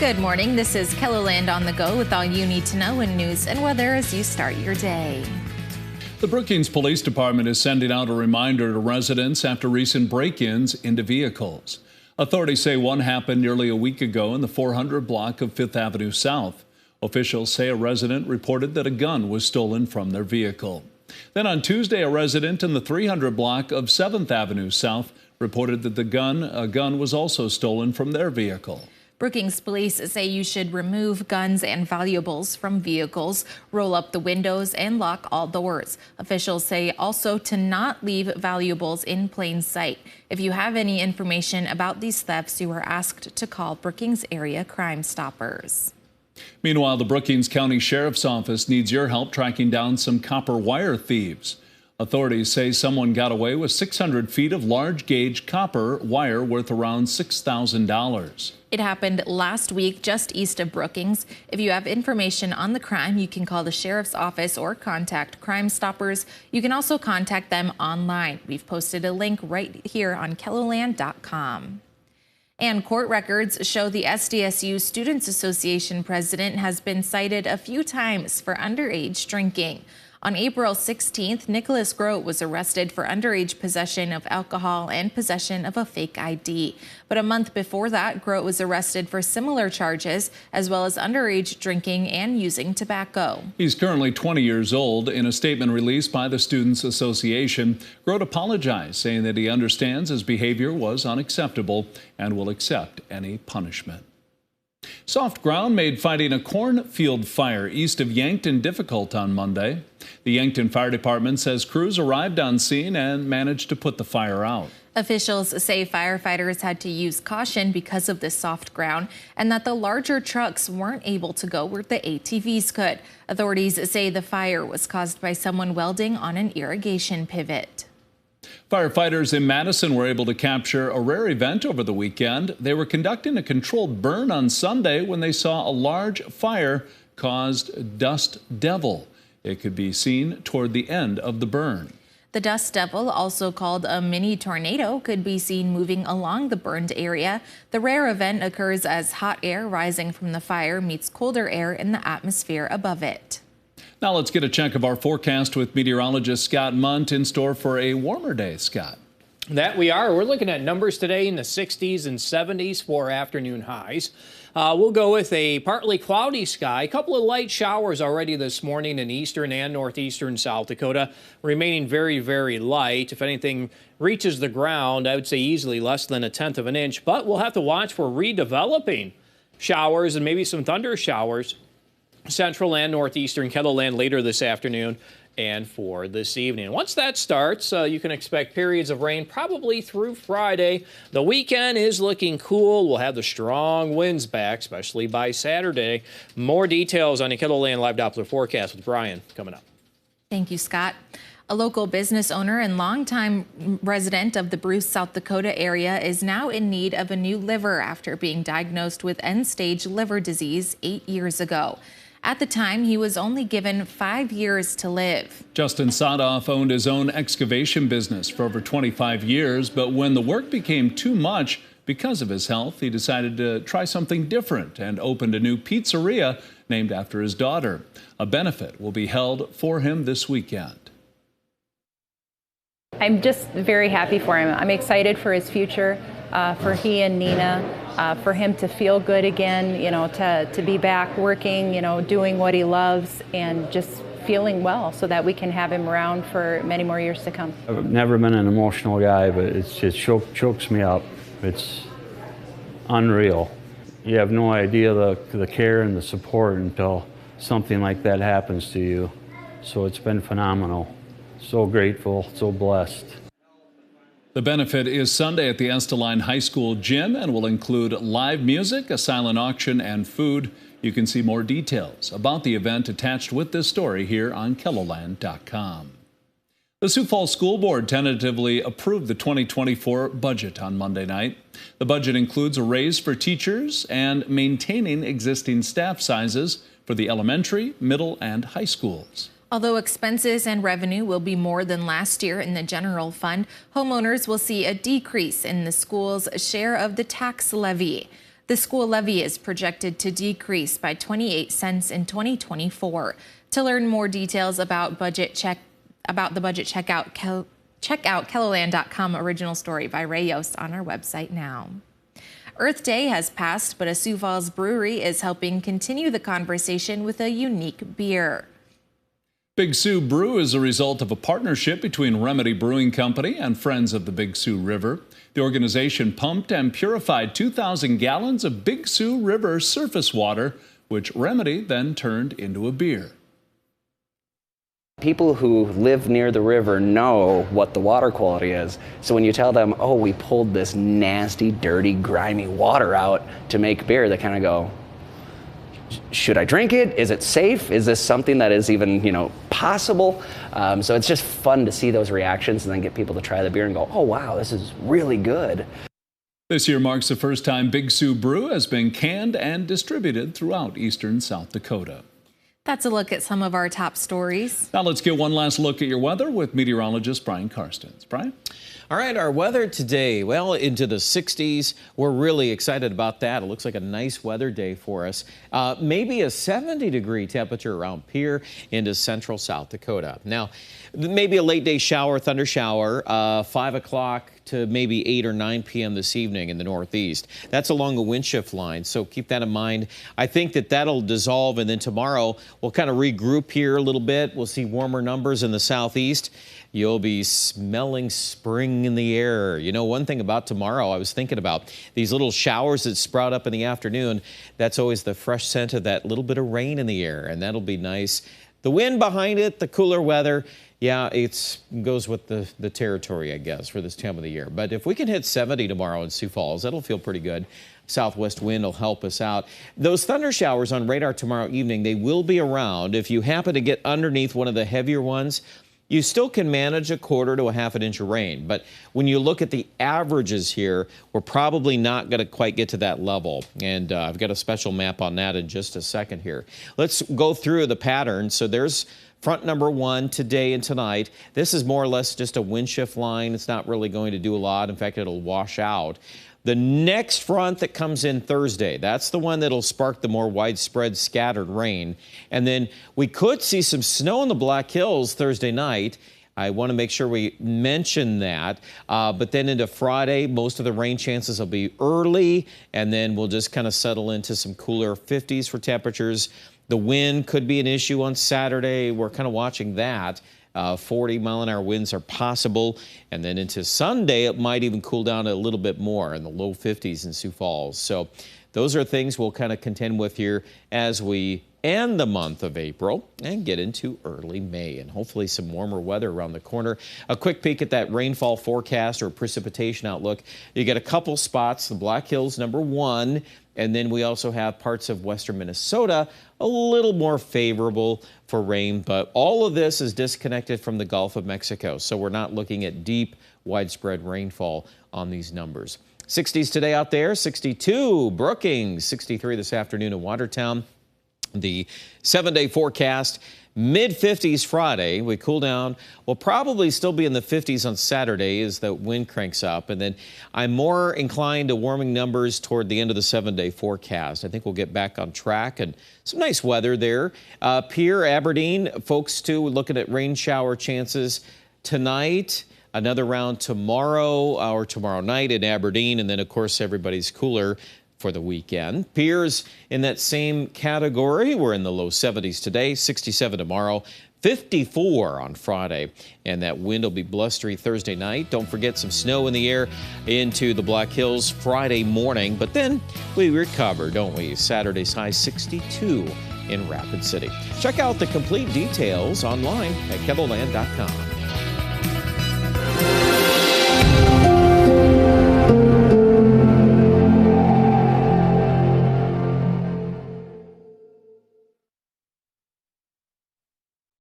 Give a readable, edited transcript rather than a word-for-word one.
Good morning. This is KELOLAND on the go with all you need to know in news and weather as you start your day. The Brookings Police Department is sending out a reminder to residents after recent break-ins into vehicles. Authorities say one happened nearly a week ago in the 400 block of 5th Avenue South. Officials say a resident reported that a gun was stolen from their vehicle. Then on Tuesday, a resident in the 300 block of 7th Avenue South reported that a gun was also stolen from their vehicle. Brookings police say you should remove guns and valuables from vehicles, roll up the windows, and lock all doors. Officials say also to not leave valuables in plain sight. If you have any information about these thefts, you are asked to call Brookings Area Crime Stoppers. Meanwhile, the Brookings County Sheriff's Office needs your help tracking down some copper wire thieves. Authorities say someone got away with 600 feet of large gauge copper wire worth around $6,000. It happened last week just east of Brookings. If you have information on the crime, you can call the Sheriff's Office or contact Crime Stoppers. You can also contact them online. We've posted a link right here on KELOLAND.com. And court records show the SDSU Students Association president has been cited a few times for underage drinking. On April 16th, Nicholas Grote was arrested for underage possession of alcohol and possession of a fake ID. But a month before that, Grote was arrested for similar charges, as well as underage drinking and using tobacco. He's currently 20 years old. In a statement released by the Students Association, Grote apologized, saying that he understands his behavior was unacceptable and will accept any punishment. Soft ground made fighting a cornfield fire east of Yankton difficult on Monday. The Yankton Fire Department says crews arrived on scene and managed to put the fire out. Officials say firefighters had to use caution because of the soft ground and that the larger trucks weren't able to go where the ATVs could. Authorities say the fire was caused by someone welding on an irrigation pivot. Firefighters in Madison were able to capture a rare event over the weekend. They were conducting a controlled burn on Sunday when they saw a large fire-caused dust devil. It could be seen toward the end of the burn. The dust devil, also called a mini tornado, could be seen moving along the burned area. The rare event occurs as hot air rising from the fire meets colder air in the atmosphere above it. Now let's get a check of our forecast with meteorologist Scott Munt in store for a warmer day. Scott. That we are. We're looking at numbers today in the 60s and 70s for afternoon highs. We'll go with a partly cloudy sky. A couple of light showers already this morning in eastern and northeastern South Dakota, remaining very, very light. If anything reaches the ground, I would say easily less than 1/10 of an inch. But we'll have to watch for redeveloping showers and maybe some thunder showers. Central and northeastern KELOLAND later this afternoon and for this evening. Once that starts, you can expect periods of rain probably through Friday. The weekend is looking cool. We'll have the strong winds back, especially by Saturday. More details on the KELOLAND Live Doppler forecast with Brian coming up. Thank you, Scott. A local business owner and longtime resident of the Bruce, South Dakota area is now in need of a new liver after being diagnosed with end-stage liver disease 8 years ago. At the time, he was only given 5 years to live. Justin Sadoff owned his own excavation business for over 25 years, but when the work became too much because of his health, he decided to try something different and opened a new pizzeria named after his daughter. A benefit will be held for him this weekend. I'm just very happy for him. I'm excited for his future, for he and Nina. For him to feel good again, to be back working, doing what he loves and just feeling well so that we can have him around for many more years to come. I've never been an emotional guy, but it just chokes me up. It's unreal. You have no idea the care and the support until something like that happens to you. So it's been phenomenal. So grateful, so blessed. The benefit is Sunday at the Esteline High School gym and will include live music, a silent auction, and food. You can see more details about the event attached with this story here on KELOLAND.com. The Sioux Falls School Board tentatively approved the 2024 budget on Monday night. The budget includes a raise for teachers and maintaining existing staff sizes for the elementary, middle, and high schools. Although expenses and revenue will be more than last year in the general fund, homeowners will see a decrease in the school's share of the tax levy. The school levy is projected to decrease by 28 cents in 2024. To learn more details about the budget, check out KELOLAND.com original story by Ray Yost on our website now. Earth Day has passed, but a Sioux Falls brewery is helping continue the conversation with a unique beer. Big Sioux Brew is a result of a partnership between Remedy Brewing Company and Friends of the Big Sioux River. The organization pumped and purified 2,000 gallons of Big Sioux River surface water, which Remedy then turned into a beer. People who live near the river know what the water quality is. So when you tell them, oh, we pulled this nasty, dirty, grimy water out to make beer, they kind of go, should I drink it? Is it safe? Is this something that is even, possible? So it's just fun to see those reactions and then get people to try the beer and go, oh, wow, this is really good. This year marks the first time Big Sioux Brew has been canned and distributed throughout eastern South Dakota. That's a look at some of our top stories. Now let's get one last look at your weather with meteorologist Brian Karstens. Brian? All right, our weather today, well, into the 60s. We're really excited about that. It looks like a nice weather day for us. Maybe a 70-degree temperature around Pierre into central South Dakota. Now, maybe a late day shower, thunder shower, 5 o'clock to maybe 8 or 9 p.m. this evening in the northeast. That's along the wind shift line, so keep that in mind. I think that'll dissolve, and then tomorrow we'll kind of regroup here a little bit. We'll see warmer numbers in the southeast. You'll be smelling spring in the air. One thing about tomorrow I was thinking about, these little showers that sprout up in the afternoon, that's always the fresh scent of that little bit of rain in the air, and that'll be nice. The wind behind it, the cooler weather, yeah, it goes with the territory, I guess, for this time of the year. But if we can hit 70 tomorrow in Sioux Falls, that'll feel pretty good. Southwest wind will help us out. Those thunder showers on radar tomorrow evening, they will be around. If you happen to get underneath one of the heavier ones, you still can manage a quarter to a half an inch of rain. But when you look at the averages here, we're probably not going to quite get to that level. And I've got a special map on that in just a second here. Let's go through the pattern. So there's front number 1 today and tonight. This is more or less just a wind shift line. It's not really going to do a lot. In fact, it'll wash out. The next front that comes in Thursday, that's the one that'll spark the more widespread scattered rain. And then we could see some snow in the Black Hills Thursday night. I want to make sure we mention that. But then into Friday, most of the rain chances will be early, and then we'll just kind of settle into some cooler 50s for temperatures. The wind could be an issue on Saturday. We're kind of watching that. 40-mile-an-hour winds are possible. And then into Sunday, it might even cool down a little bit more in the low 50s in Sioux Falls. So those are things we'll kind of contend with here as we end the month of April and get into early May, and hopefully some warmer weather around the corner. A quick peek at that rainfall forecast or precipitation outlook. You get a couple spots, the Black Hills, number 1, and then we also have parts of western Minnesota a little more favorable for rain, but all of this is disconnected from the Gulf of Mexico, so we're not looking at deep, widespread rainfall on these numbers. 60s today out there, 62 Brookings, 63 this afternoon in Watertown. The 7-day forecast, mid-50s Friday. We cool down. We'll probably still be in the 50s on Saturday as the wind cranks up. And then I'm more inclined to warming numbers toward the end of the 7-day forecast. I think we'll get back on track and some nice weather there. Pierre, Aberdeen, folks too, we're looking at rain shower chances tonight. Another round tomorrow or tomorrow night in Aberdeen. And then, of course, everybody's cooler for the weekend. Pierre's in that same category. We're in the low 70s today, 67 tomorrow, 54 on Friday, and that wind will be blustery Thursday night. Don't forget some snow in the air into the Black Hills Friday morning, but then we recover, don't we? Saturday's high 62 in Rapid City. Check out the complete details online at KELOLAND.com.